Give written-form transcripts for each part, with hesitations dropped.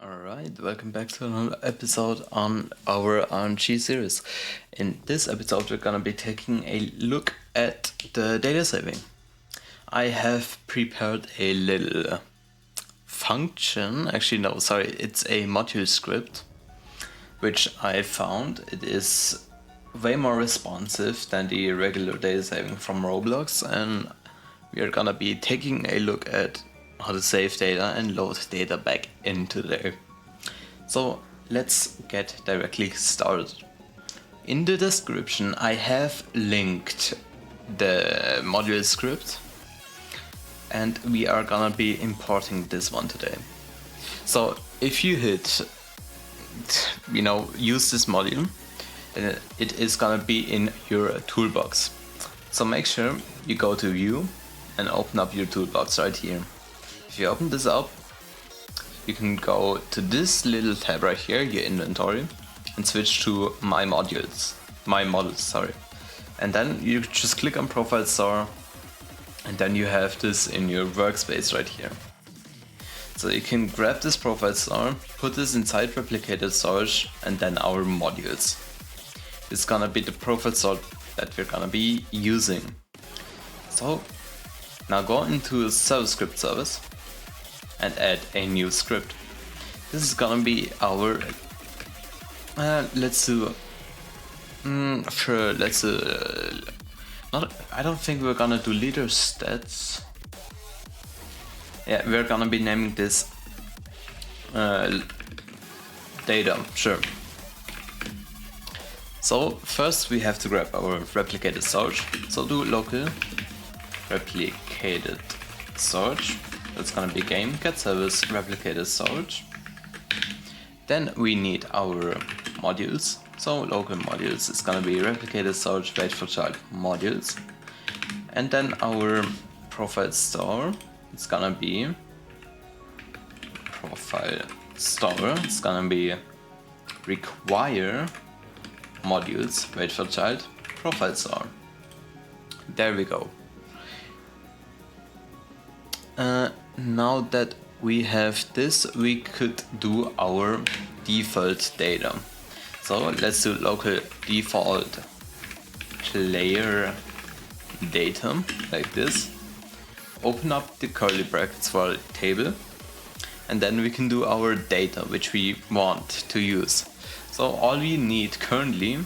Alright, welcome back to another episode on our RNG series. In this episode we're gonna be taking a look at the data saving. I have prepared a little function, actually no, sorry, it's a module script, which I found it is way more responsive than the regular data saving from Roblox, and we are gonna be taking a look at how to save data and load data back into there. So let's get directly started. In the description I have linked the module script, and we are gonna be importing this one today. So if you hit, use this module, then it is gonna be in your toolbox. So make sure you go to view and open up your toolbox right here. If you open this up, you can go to this little tab right here, your inventory, and switch to my models, and then you just click on Profile Store, and then you have this in your workspace right here. So you can grab this Profile Store, put this inside replicated storage, and then our modules. It's gonna be the Profile Store that we're gonna be using. So now go into a server script service and add a new script. This is gonna be our I don't think we're gonna do leader stats. Yeah, we're gonna be naming this data, sure. So first we have to grab our replicated storage. So do local replicated storage. That's gonna be game get service replicated storage. Then we need our modules. So local modules is gonna be replicated storage wait for child modules. And then our profile store, it's gonna be profile store. It's gonna be require modules wait for child profile store. There we go. Now that we have this, we could do our default data. So let's do local default player data like this. Open up the curly brackets for the table, and then we can do our data which we want to use. So all we need currently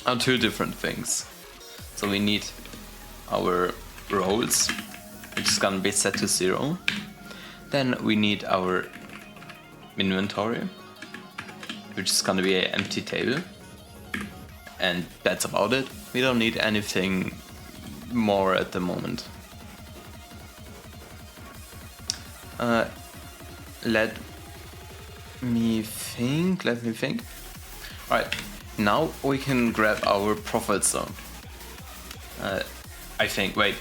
are two different things. So we need our roles, which is gonna be set to 0. Then we need our inventory, which is gonna be an empty table. And that's about it. We don't need anything more at the moment. Let me think. Alright, now we can grab our profile store. Wait,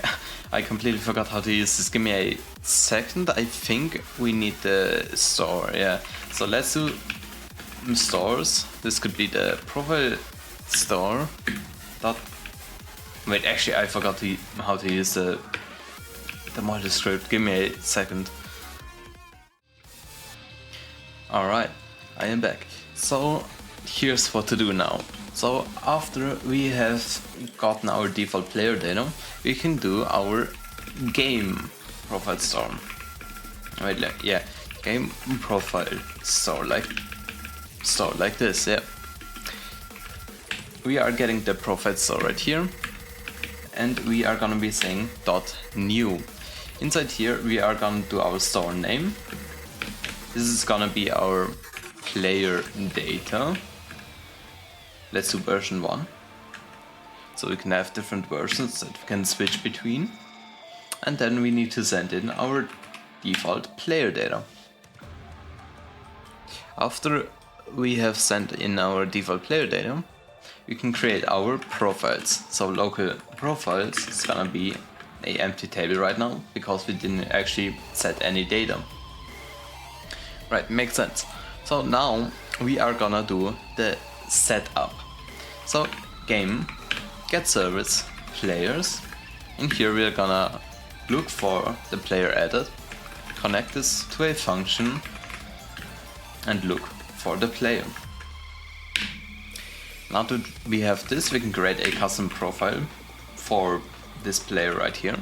I completely forgot how to use this. Give me a second. I think we need the store, yeah. So let's do stores. This could be the profile store. Wait, actually I forgot how to use the module script. Give me a second. Alright, I am back. So here's what to do now. So after we have gotten our default player data, we can do our game profile store. Wait, yeah, game profile store like this, yeah. We are getting the profile store right here, and we are gonna be saying .new. Inside here we are gonna do our store name. This is gonna be our player data. Let's do version 1. So we can have different versions that we can switch between. And then we need to send in our default player data. After we have sent in our default player data, we can create our profiles. So local profiles is gonna be an empty table right now, because we didn't actually set any data. Right, makes sense. So now we are gonna do the setup. So game get service players. In here we are gonna look for the player added, connect this to a function, and look for the player. Now that we have this, we can create a custom profile for this player right here,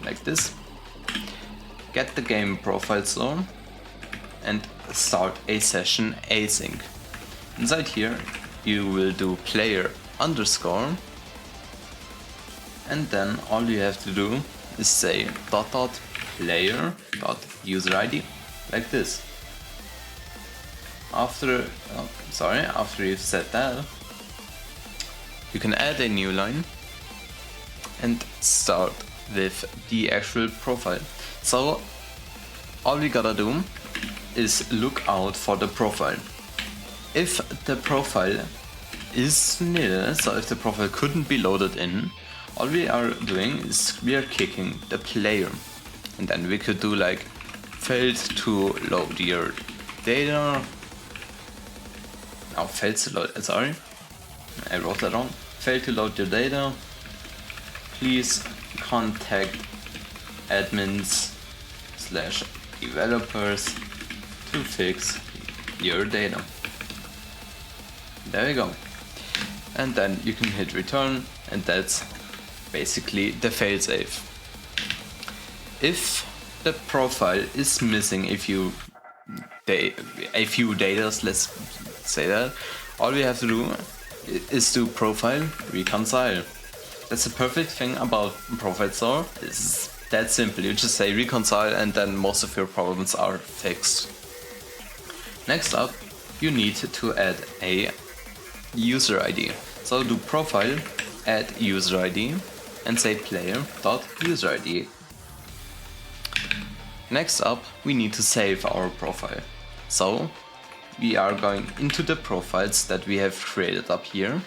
like this. Get the game profile zone and start a session async. Inside here you will do player underscore, and then all you have to do is say player user ID, like this. After you've said that, you can add a new line and start with the actual profile. So all we gotta do is look out for the profile. If the profile is nil, so if the profile couldn't be loaded in, all we are doing is we are kicking the player. And then we could do like failed to load your data. Failed to load, sorry, I wrote that wrong. Failed to load your data. Please contact admins/developers to fix your data. There we go. And then you can hit return, and that's basically the failsafe. If the profile is missing a few datas, let's say that, all we have to do is do profile reconcile. That's the perfect thing about profile store. It's that simple. You just say reconcile and then most of your problems are fixed. Next up, you need to add a user ID. So do profile add user ID and say player.user ID. Next up, we need to save our profile. So we are going into the profiles that we have created up here,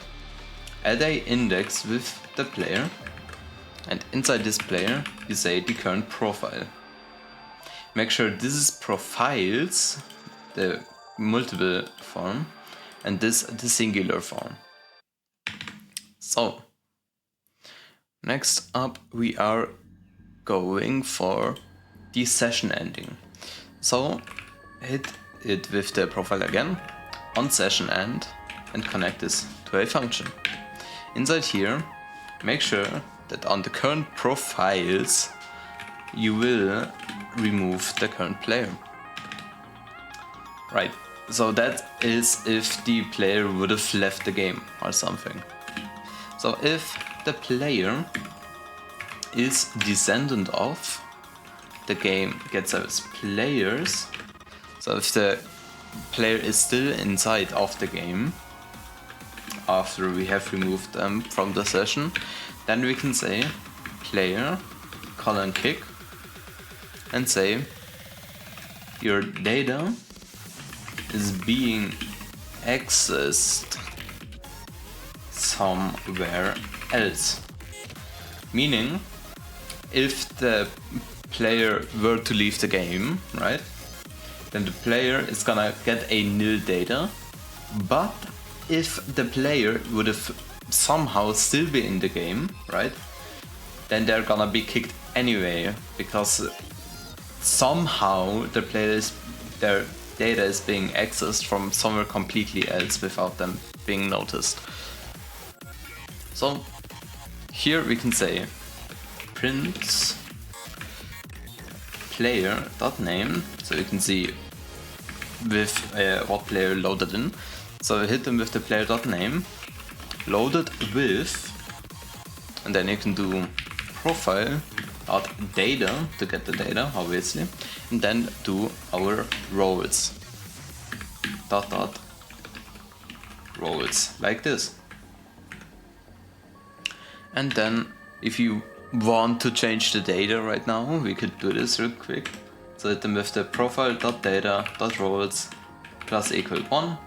add a index with the player, and inside this player you say the current profile. Make sure this is profiles, the multiple form, and this the singular form. So next up we are going for the session ending. So hit it with the profile again on session end and connect this to a function. Inside here, make sure that on the current profiles you will remove the current player. Right, so that is if the player would have left the game or something. So if the player is descendant of, the game gets as players. So if the player is still inside of the game after we have removed them from the session, then we can say player :kick and say your data is being accessed somewhere else. Meaning, if the player were to leave the game, right, then the player is gonna get a nil data, but if the player would have somehow still be in the game, right, then they're gonna be kicked anyway, because somehow their data is being accessed from somewhere completely else without them being noticed. So here we can say print player.name, so you can see with what player loaded in. So hit them with the player.name, loaded with, and then you can do profile.data to get the data, obviously, and then do our roles. Roles, like this. And then if you want to change the data right now, we could do this real quick. So hit them with the profile.data.roles plus equal 1,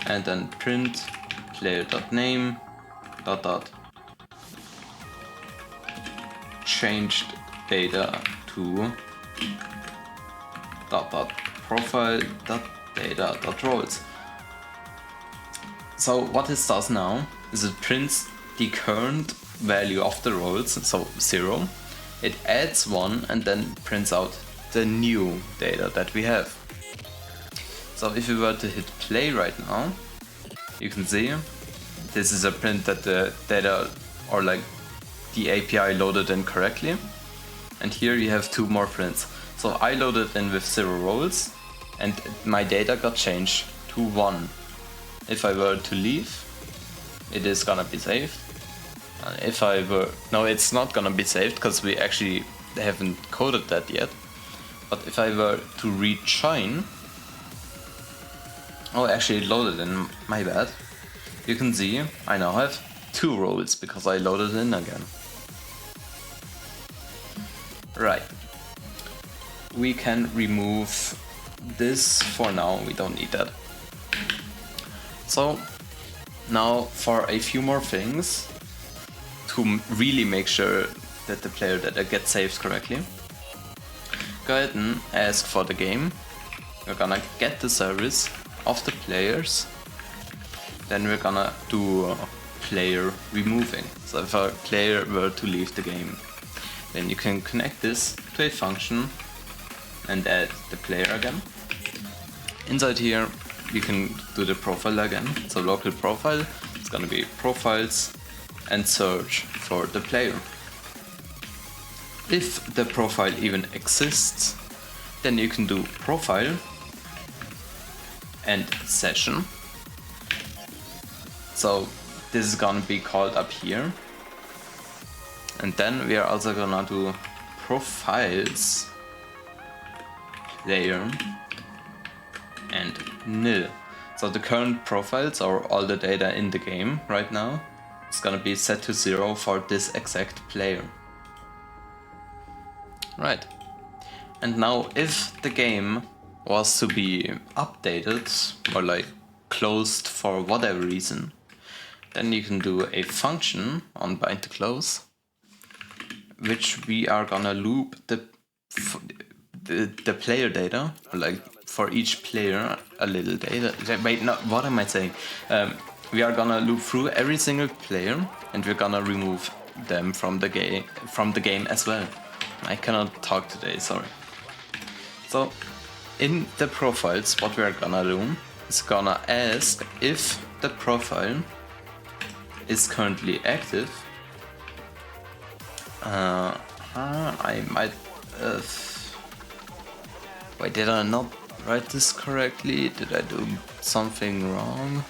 and then print player.name changed data to profile.data.roles. So what this does now is it prints the current value of the roles, so 0, it adds 1 and then prints out the new data that we have. So if we were to hit play right now, you can see this is a print that the data or like the API loaded in correctly. And here you have two more prints. So I loaded in with 0 roles and my data got changed to 1. If I were to leave, it is gonna be saved. If I were... No, it's not gonna be saved because we actually haven't coded that yet. But if I were to rejoin... Oh, actually it loaded in, my bad. You can see I now have 2 roles because I loaded in again. Right. We can remove this for now, we don't need that. So now for a few more things to really make sure that the player data gets saved correctly. Go ahead and ask for the game. We're gonna get the service of the players. Then we're gonna do player removing. So if a player were to leave the game, then you can connect this to a function and add the player again. Inside here you can do the profile again. So local profile, it's gonna be profiles and search for the player. If the profile even exists, then you can do profile and session. So this is gonna be called up here. And then we are also gonna do profiles player and nil. So the current profiles or all the data in the game right now is gonna be set to 0 for this exact player. Right. And now if the game was to be updated or like closed for whatever reason, then you can do a function on bind to close, which we are gonna loop the player data, like for each player a little data. Wait, no, what am I saying? We are gonna loop through every single player and we're gonna remove them from the game as well. I cannot talk today, sorry. So in the profiles, what we are gonna do is gonna ask if the profile is currently active. I might... wait, did I not write this correctly? Did I do something wrong?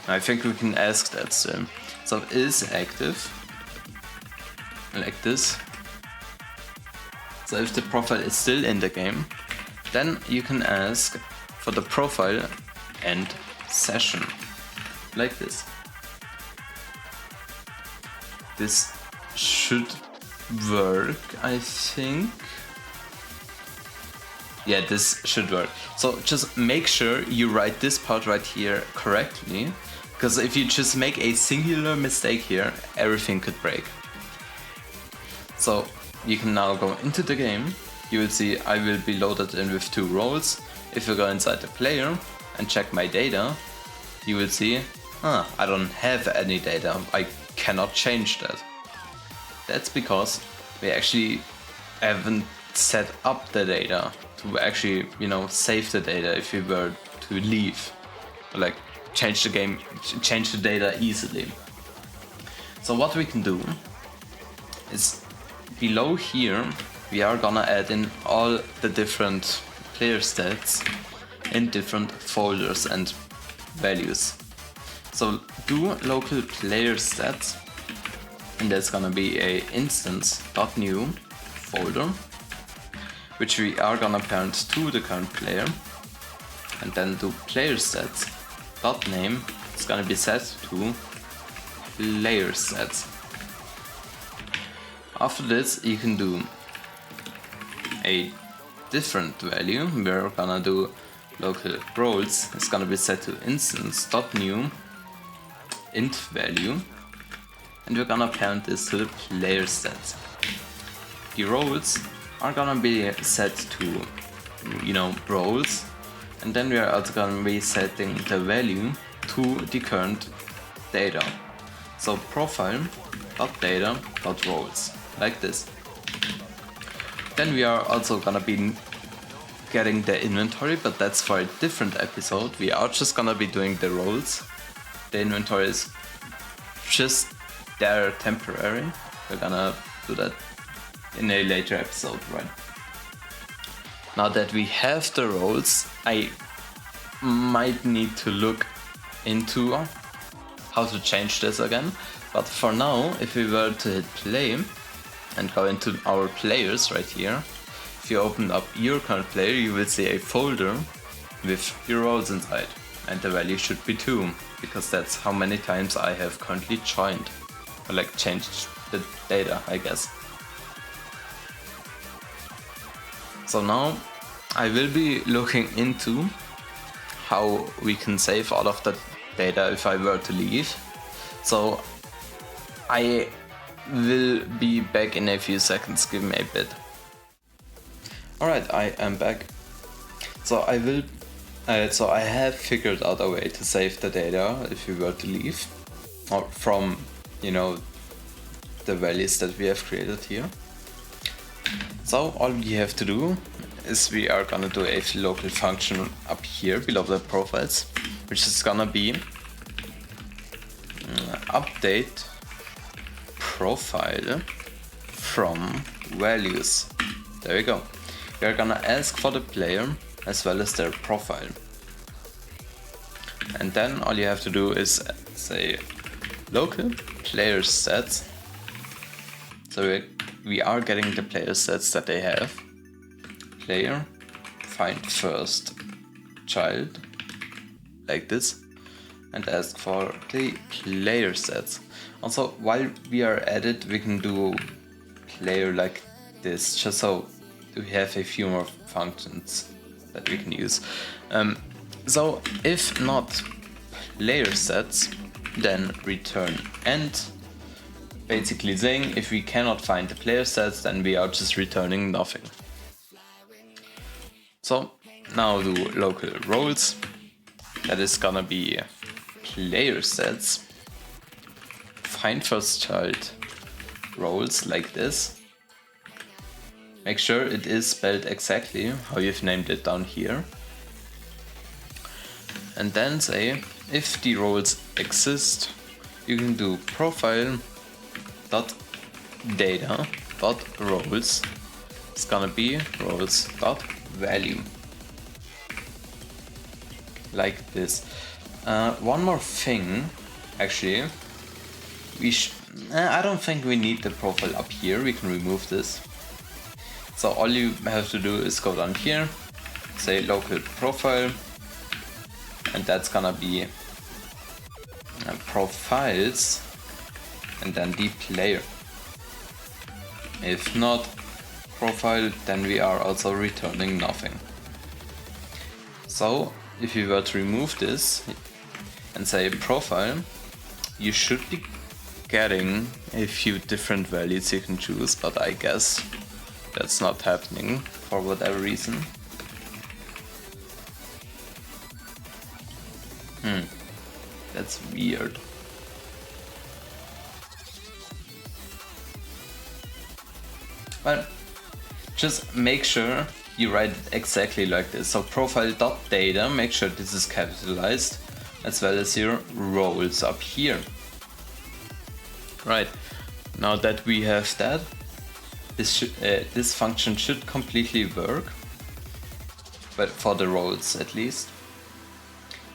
I think we can ask that still. So is active, like this. So if the profile is still in the game, then you can ask for the profile and session, like this. This should work, I think. Yeah, this should work. So just make sure you write this part right here correctly, because if you just make a singular mistake here, everything could break. So you can now go into the game. You will see I will be loaded in with 2 roles. If you go inside the player and check my data, you will see, I don't have any data. I cannot change that. That's because we actually haven't set up the data to actually, save the data if we were to leave, or like change the data easily. So what we can do is below here we are gonna add in all the different player stats in different folders and values. So do local player stats, and there's gonna be a instance.new folder, which we are gonna parent to the current player, and then do player stats.name. It's gonna be set to player stats. After this, you can do a different value. We're gonna do local roles. It's gonna be set to instance.new int value, and we're gonna parent this to the player stats. The roles are gonna be set to, roles, and then we are also gonna be setting the value to the current data. So profile.data.roles, like this. Then we are also gonna be getting the inventory, but that's for a different episode. We are just gonna be doing the roles. The inventory is just there temporary. We're gonna do that in a later episode, right? Now that we have the roles, I might need to look into how to change this again. But for now, if we were to hit play and go into our players right here, if you open up your current player, you will see a folder with your roles inside. And the value should be 2, because that's how many times I have currently joined. Or like changed the data, I guess. So now I will be looking into how we can save all of the data if I were to leave. So I will be back in a few seconds, give me a bit. Alright, I am back. So I have figured out a way to save the data if we were to leave, or from, you know, the values that we have created here. So all we have to do is we are gonna do a local function up here below the profiles, which is gonna be update profile from values. There we go. We are gonna ask for the player as well as their profile. And then all you have to do is say local player stats. So we are getting the player stats that they have. Player, find first child, like this, and ask for the player stats. Also, while we are at it, we can do player like this, just so we have a few more functions that we can use. So if not player sets, then return end. Basically saying if we cannot find the player sets, then we are just returning nothing. So now do local roles. That is gonna be player sets. Find first child roles like this. Make sure it is spelled exactly how you've named it down here. And then say if the roles exist, you can do profile dot data dot roles. It's gonna be roles dot value, like this. One more thing, actually, I don't think we need the profile up here. We can remove this. So all you have to do is go down here, say local profile, and that's gonna be profiles and then the player. If not profile, then we are also returning nothing. So if you were to remove this and say profile, you should be getting a few different values you can choose, but I guess that's not happening for whatever reason. That's weird. Well, just make sure you write it exactly like this. So profile.data, make sure this is capitalized, as well as your roles up here. Right, now that we have that, this function should completely work, but for the roles at least.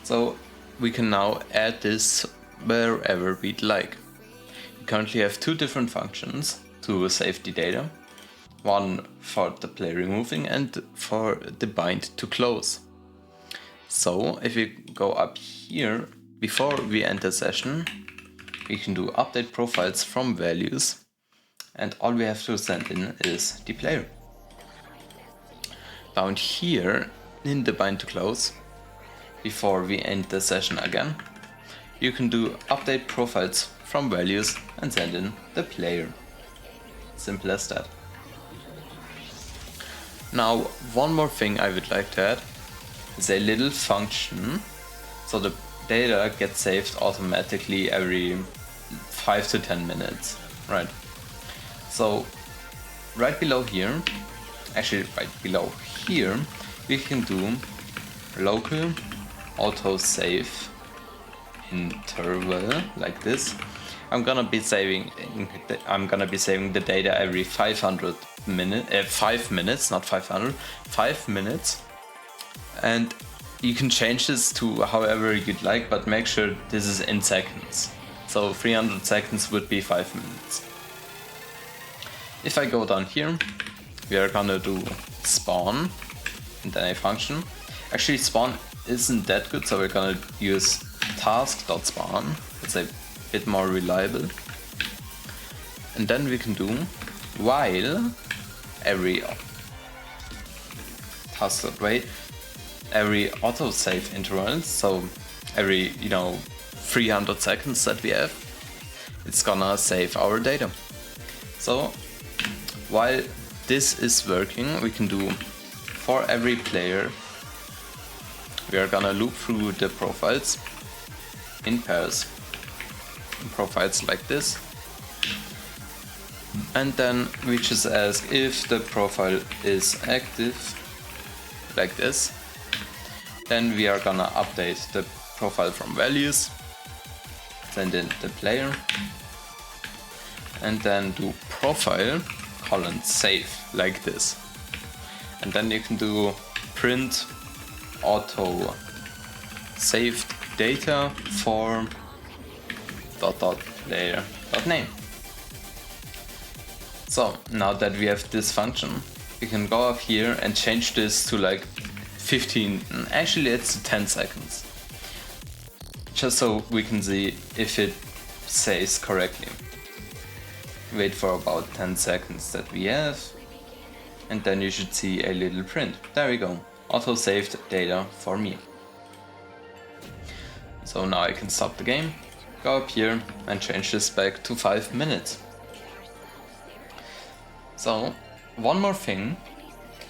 So we can now add this wherever we'd like. We currently have 2 different functions to save the data. One for the play removing and for the bind to close. So if we go up here, before we end the session, we can do update profiles from values, and all we have to send in is the player. Down here in the bind to close, before we end the session again, you can do update profiles from values and send in the player. Simple as that. Now, one more thing I would like to add is a little function, so the data gets saved automatically every 5 to 10 minutes, right? So right below here, actually right below here, we can do local autosave interval like this. I'm gonna be saving the data every 500 minutes, 5 minutes, not 500, 5 minutes. And you can change this to however you'd like, but make sure this is in seconds. So 300 seconds would be 5 minutes. If I go down here, we are gonna do spawn and then a function. Actually, spawn isn't that good, so we're gonna use task.spawn. It's a bit more reliable. And then we can do while every task.wait, every autosave interval, so every 300 seconds that we have, it's gonna save our data. So while this is working, we can do for every player, we are gonna loop through the profiles in pairs, profiles like this, and then we just ask if the profile is active like this. Then we are gonna update the profile from values, send in the player, and then do profile colon save like this. And then you can do print auto saved data for player.name. So now that we have this function, we can go up here and change this to like 15, actually it's 10 seconds, just so we can see if it saves correctly. Wait for about 10 seconds that we have, and then you should see a little print. There we go, auto saved data for me. So now I can stop the game, go up here and change this back to 5 minutes. So one more thing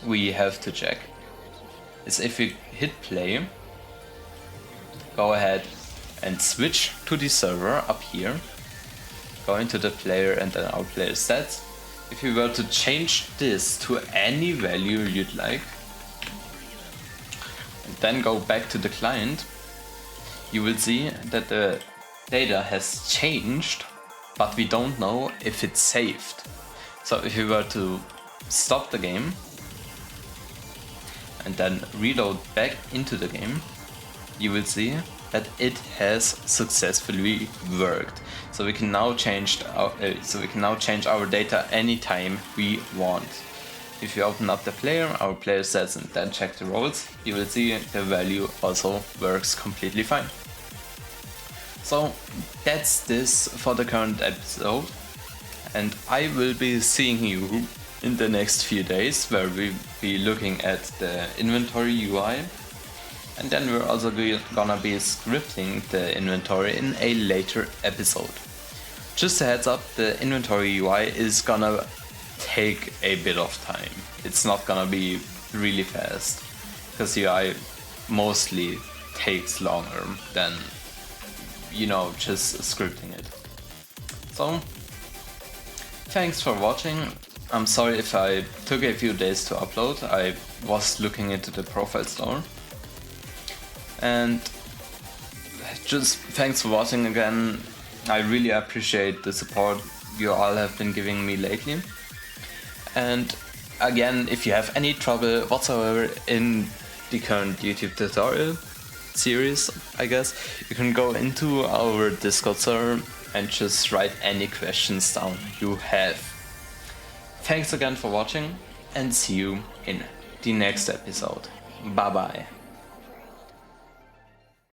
we have to check is if we hit play, go ahead and switch to the server up here, go into the player and then our player stats. If you were to change this to any value you'd like, and then go back to the client, you will see that the data has changed, but we don't know if it's saved. So if you were to stop the game and then reload back into the game, you will see that it has successfully worked. So we can now change our data anytime we want. If you open up the player, our player stats, and then check the roles, you will see the value also works completely fine. So that's this for the current episode, and I will be seeing you in the next few days, where we'll be looking at the inventory UI, and then we're also gonna be scripting the inventory in a later episode. Just a heads up, the inventory UI is gonna take a bit of time. It's not gonna be really fast, because UI mostly takes longer than, just scripting it. So, thanks for watching. I'm sorry if I took a few days to upload. I was looking into the profile store. And just thanks for watching again. I really appreciate the support you all have been giving me lately. And again, if you have any trouble whatsoever in the current YouTube tutorial series, I guess, you can go into our Discord server and just write any questions down you have. Thanks again for watching, and see you in the next episode. Bye bye.